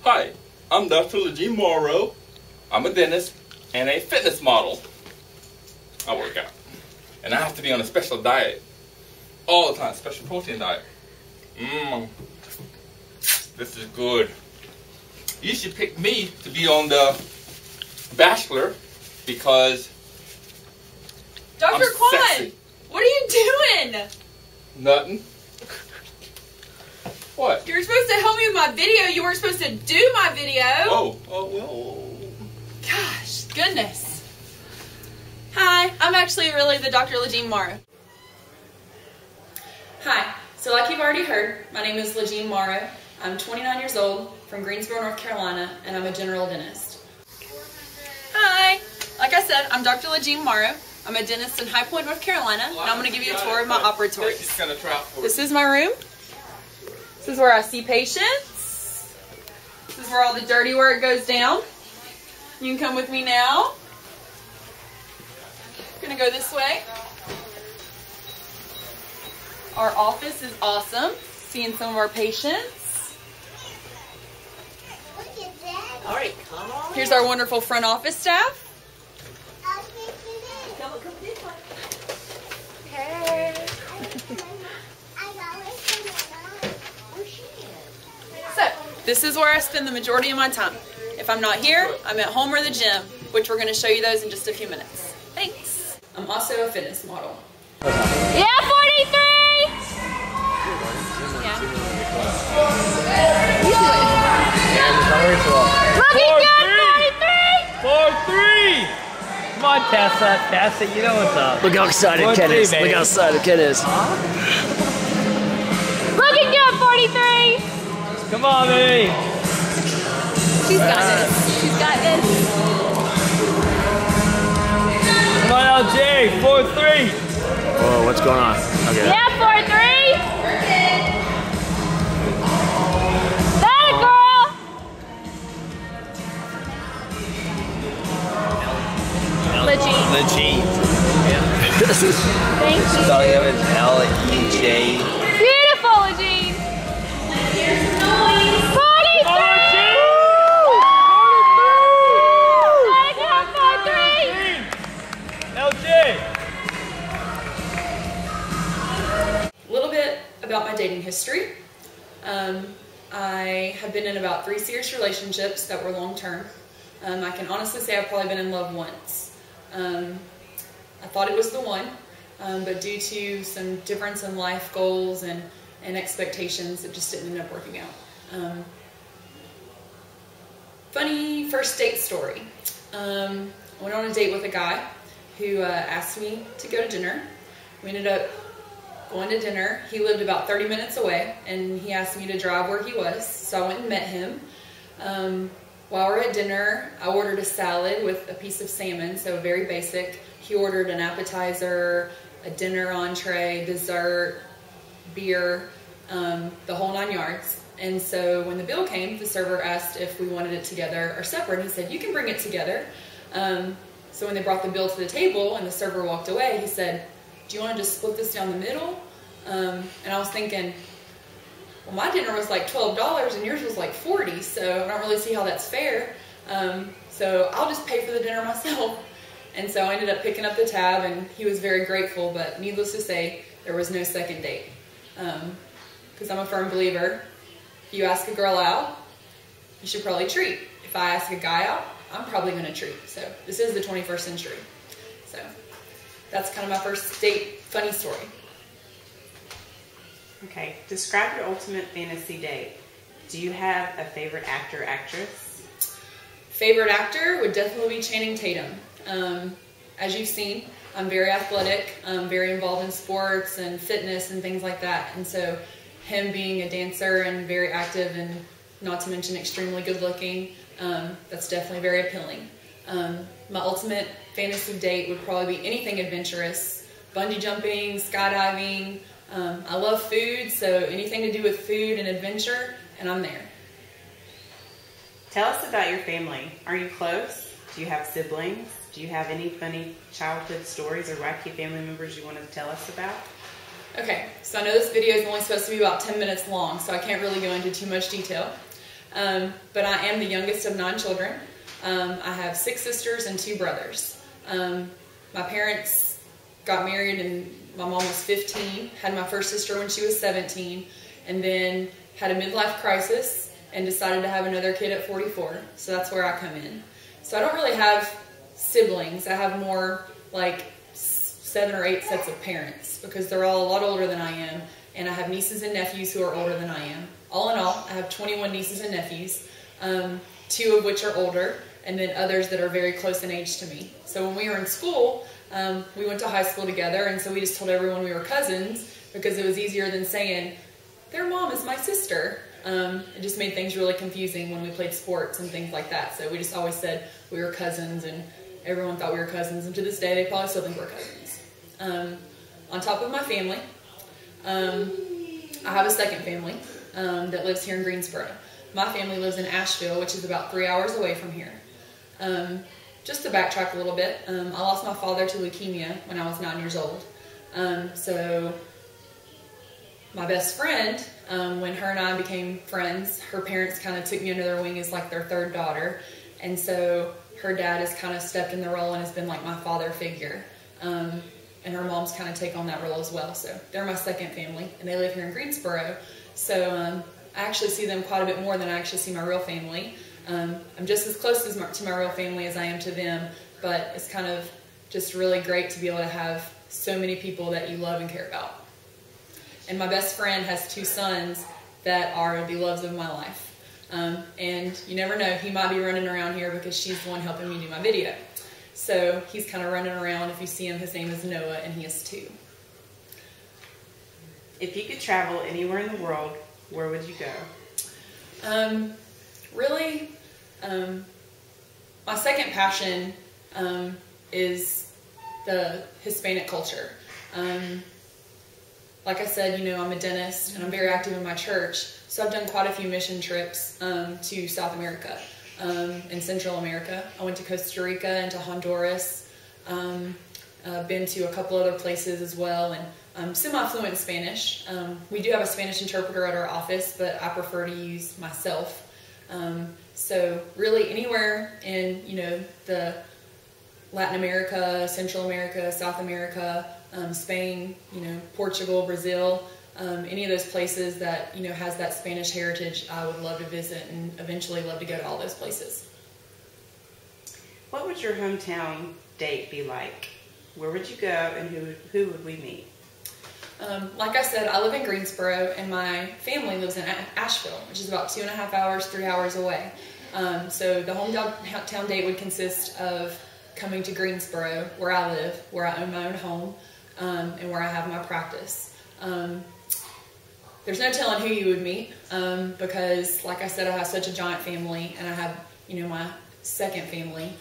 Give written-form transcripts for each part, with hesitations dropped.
Hi, I'm Dr. Lejean Morrow. I'm a dentist and a fitness model. I work out. And I have to be on a special diet all the time, special protein diet. This is good. You should pick me to be on the Bachelor because Dr. I'm Kwan, sexy. what are you doing? Nothing. What? You're supposed to help me with my video. You weren't supposed to do my video. Oh, well. Gosh, goodness. Hi, I'm actually really the Dr. Lejean Morrow. Hi, so like you've already heard, my name is Lejean Morrow. I'm 29 years old, from Greensboro, North Carolina, and I'm a general dentist. Hi, like I said, I'm Dr. Lejean Morrow. I'm a dentist in High Point, North Carolina, and I'm going to give you a tour of my operatories. This is my room. This is where I see patients. This is where all the dirty work goes down. You can come with me now. I'm going to go this way. Our office is awesome. Seeing some of our patients. Look at that. All right, come on. Here's our wonderful front office staff. Come this way. Hey. So, this is where I spend the majority of my time. If I'm not here, I'm at home or the gym, which we're going to show you those in just a few minutes. Thanks. I'm also a fitness model. Yeah, 43! Looking good, 43! Come on, Tessa, you know what's up. Look how excited Ken is. Look how excited Ken is. Looking good, 43! Come on, baby. She's got this. She's got this. Come on, LJ, 4-3. Whoa, what's going on? Okay. Yeah, 43! That a girl! Lejean. Thank you. Starting with L-E-J. Beautiful, Lejean. 43! LJ. A little bit about my dating history. I have been in about 3 serious relationships that were long-term. I can honestly say I've probably been in love once. I thought it was the one, but due to some difference in life goals and expectations, it just didn't end up working out. Funny first date story. I went on a date with a guy who asked me to go to dinner. We ended up going to dinner. He lived about 30 minutes away, and he asked me to drive where he was, so I went and met him. While we were at dinner, I ordered a salad with a piece of salmon, so very basic. He ordered an appetizer, a dinner entree, dessert, beer, the whole 9 yards. And so when the bill came, the server asked if we wanted it together or separate. He said, "You can bring it together." So when they brought the bill to the table and the server walked away, he said, "Do you want to just split this down the middle?" And I was thinking, well, my dinner was like $12 and yours was like $40, so I don't really see how that's fair. So I'll just pay for the dinner myself. And so I ended up picking up the tab, and he was very grateful, but needless to say, there was no second date. Because I'm a firm believer, if you ask a girl out, you should probably treat. If I ask a guy out, I'm probably going to treat. So this is the 21st century. So that's kind of my first date funny story. Okay, describe your ultimate fantasy date. Do you have a favorite actor or actress? Favorite actor would definitely be Channing Tatum. As you've seen, I'm very athletic, very involved in sports and fitness and things like that. And so him being a dancer and very active and not to mention extremely good looking, that's definitely very appealing. My ultimate fantasy date would probably be anything adventurous, bungee jumping, skydiving. I love food, so anything to do with food and adventure, and I'm there. Tell us about your family. Are you close? Do you have siblings? Do you have any funny childhood stories or wacky family members you want to tell us about? Okay, so I know this video is only supposed to be about 10 minutes long, so I can't really go into too much detail. But I am the youngest of 9 children. I have 6 sisters and 2 brothers. My parents got married and my mom was 15, had my first sister when she was 17, and then had a midlife crisis and decided to have another kid at 44. So that's where I come in. So I don't really have siblings. I have more like 7 or 8 sets of parents because they're all a lot older than I am, and I have nieces and nephews who are older than I am. All in all, I have 21 nieces and nephews, 2 of which are older, and then others that are very close in age to me. So when we were in school, we went to high school together, and so we just told everyone we were cousins because it was easier than saying, their mom is my sister. It just made things really confusing when we played sports and things like that. So we just always said we were cousins, and everyone thought we were cousins, and to this day they probably still think we're cousins. On top of my family, I have a second family that lives here in Greensboro. My family lives in Asheville, which is about 3 hours away from here. Just to backtrack a little bit, I lost my father to leukemia when I was 9 years old. So my best friend, when her and I became friends, her parents kind of took me under their wing as like their 3rd daughter. And so her dad has kind of stepped in the role and has been like my father figure. And her mom's kind of take on that role as well. So they're my second family, and they live here in Greensboro. So I actually see them quite a bit more than I actually see my real family. I'm just as close to my real family as I am to them, but it's kind of just really great to be able to have so many people that you love and care about. And my best friend has 2 sons that are the loves of my life. And you never know, he might be running around here because she's the one helping me do my video. So he's kind of running around. If you see him, his name is Noah, and he is 2. If you could travel anywhere in the world, where would you go? Really, my second passion is the Hispanic culture. Like I said, you know, I'm a dentist and I'm very active in my church, so I've done quite a few mission trips to South America and Central America. I went to Costa Rica and to Honduras. Been to a couple other places as well, and I'm semi-fluent in Spanish. We do have a Spanish interpreter at our office, but I prefer to use myself. So really anywhere in, you know, the Latin America, Central America, South America, Spain, you know, Portugal, Brazil, any of those places that, you know, has that Spanish heritage, I would love to visit and eventually love to go to all those places. What would your hometown date be like? Where would you go, and who would we meet? Like I said, I live in Greensboro, and my family lives in Asheville, which is about 2.5 hours, 3 hours away. So the hometown date would consist of coming to Greensboro, where I live, where I own my own home, and where I have my practice. There's no telling who you would meet, because, like I said, I have such a giant family, and I have, you know, my second family.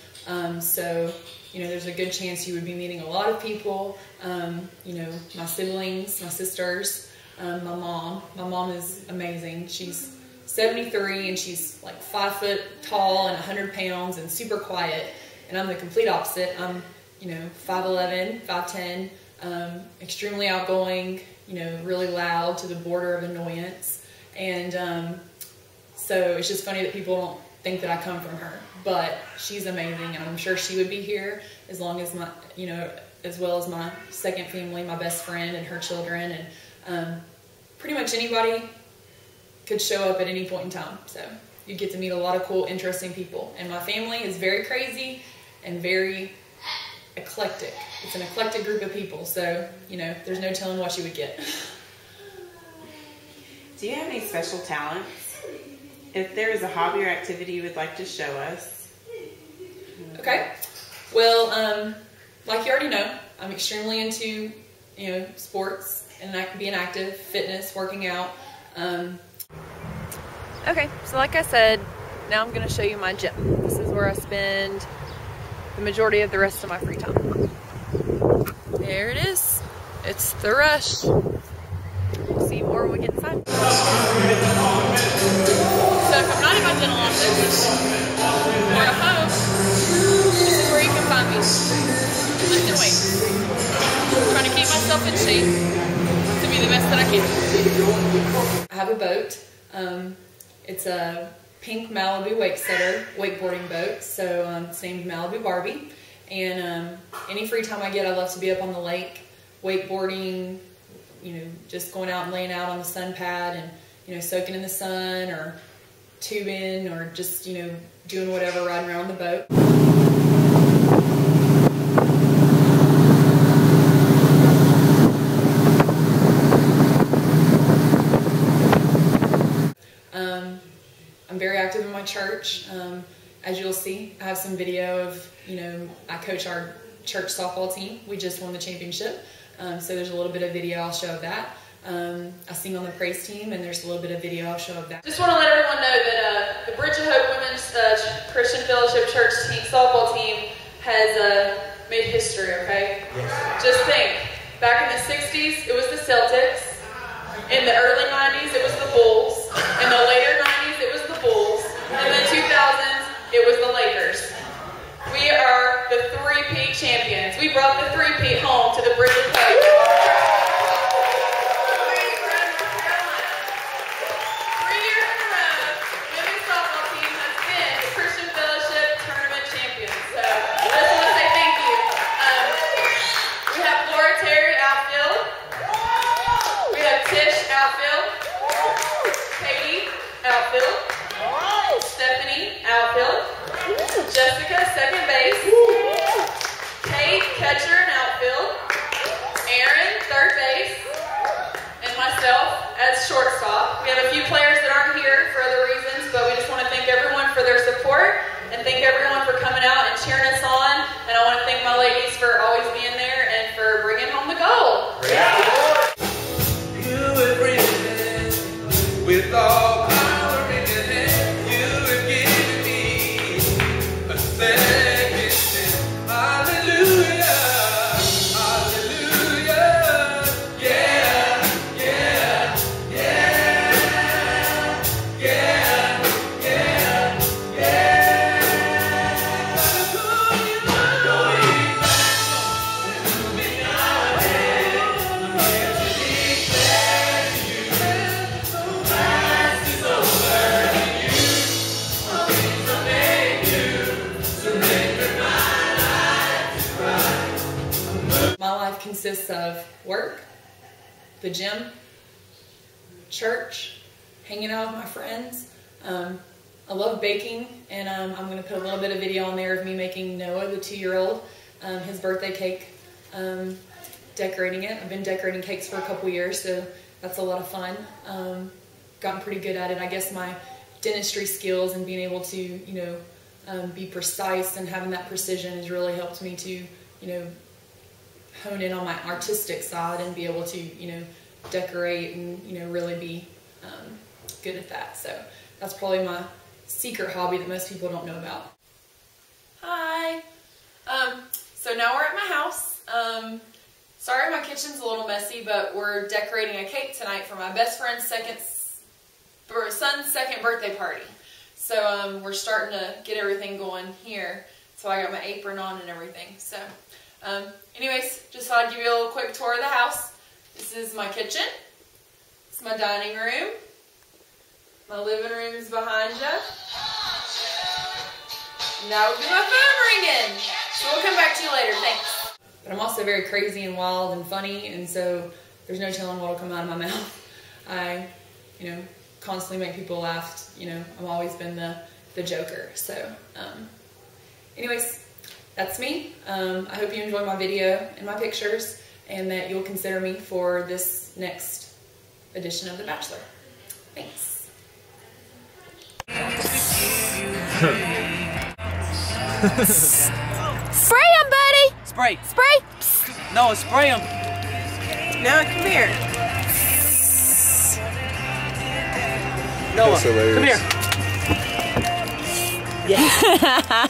So, you know, there's a good chance you would be meeting a lot of people, you know, my siblings, my sisters, my mom. My mom is amazing. She's 73 and she's like 5 foot tall and 100 pounds and super quiet. And I'm the complete opposite. I'm, you know, 5'11", 5'10", extremely outgoing, you know, really loud to the border of annoyance. And so it's just funny that people don't think that I come from her, but she's amazing, and I'm sure she would be here as long as my, you know, as well as my second family, my best friend and her children, and pretty much anybody could show up at any point in time. So you get to meet a lot of cool, interesting people, and my family is very crazy and very eclectic. It's an eclectic group of people, so, you know, there's no telling what you would get. Do you have any special talents? If there is a hobby or activity you would like to show us. Okay. Well, like you already know, I'm extremely into, you know, sports and being active, fitness, working out. Okay, so like I said, now I'm going to show you my gym. This is where I spend the majority of the rest of my free time. There it is. It's the Rush. We'll see more when we get inside. So if I'm not in my dental office or at home, this is where you can find me, lifting weights. I'm trying to keep myself in shape to be the best that I can. I have a boat. It's a pink Malibu wake setter wakeboarding boat. So it's named Malibu Barbie. And any free time I get, I love to be up on the lake, wakeboarding, you know, just going out and laying out on the sun pad and, you know, soaking in the sun or tubing or just, you know, doing whatever, riding around the boat. I'm very active in my church. As you'll see, I have some video of, you know, I coach our church softball team. We just won the championship. So there's a little bit of video I'll show of that. I sing on the praise team, and there's a little bit of video I'll show of that. Just want to let everyone know that the Bridge of Hope Women's Christian Fellowship Church team, softball team has made history, okay? Yes. Just think, back in the 60s, it was the Celtics. In the early 90s, it was the Bulls. In the later 90s, it was the Bulls. In the 2000s, it was the Lakers. We are the three-peat champions. We brought the three-peat home to the Bridge of Hope. 3 years in a row, women's softball team has been the Christian Fellowship Tournament champions. So I just want to say thank you. We have Laura Terry outfield. We have Tish outfield. Katie outfield. Stephanie outfield. Jessica second base. Kate catcher and outfield. Aaron third base. And myself as shortstop. We have a few players that aren't here for other reasons, but we just want to thank everyone for their support and thank everyone for coming out and cheering us on. And I want to thank my ladies for always being there and for bringing home the gold. With all power in your hand, you have given me a second chance. Hallelujah, hallelujah, yeah, yeah, yeah, yeah, yeah, yeah. Going back to me, I'm here to declare to you. Past is over and you want me to make you surrender my life to Christ. My life consists of work, the gym, church, hanging out with my friends. I love baking, and I'm going to put a little bit of video on there of me making Noah, the 2-year-old, his birthday cake, decorating it. I've been decorating cakes for a couple years, so that's a lot of fun. Gotten pretty good at it. I guess my dentistry skills and being able to, you know, be precise and having that precision has really helped me to, you know, hone in on my artistic side and be able to, you know, decorate and, you know, really be good at that. So that's probably my secret hobby that most people don't know about. Hi. So now we're at my house. Sorry my kitchen's a little messy, but we're decorating a cake tonight for my best friend's son's second birthday party. So we're starting to get everything going here. So I got my apron on and everything. So anyways, just thought I'd give you a little quick tour of the house. This is my kitchen. It's my dining room. My living room's behind you. Now would be my phone ringing. So we'll come back to you later. Thanks. But I'm also very crazy and wild and funny, and so there's no telling what'll come out of my mouth. I, you know, constantly make people laugh. You know, I've always been the joker. So, anyways, that's me. I hope you enjoy my video and my pictures, and that you'll consider me for this next edition of The Bachelor. Thanks. Spray him, buddy! Spray. Spray! No, spray him. Noah, come here. Noah, come here. Yeah.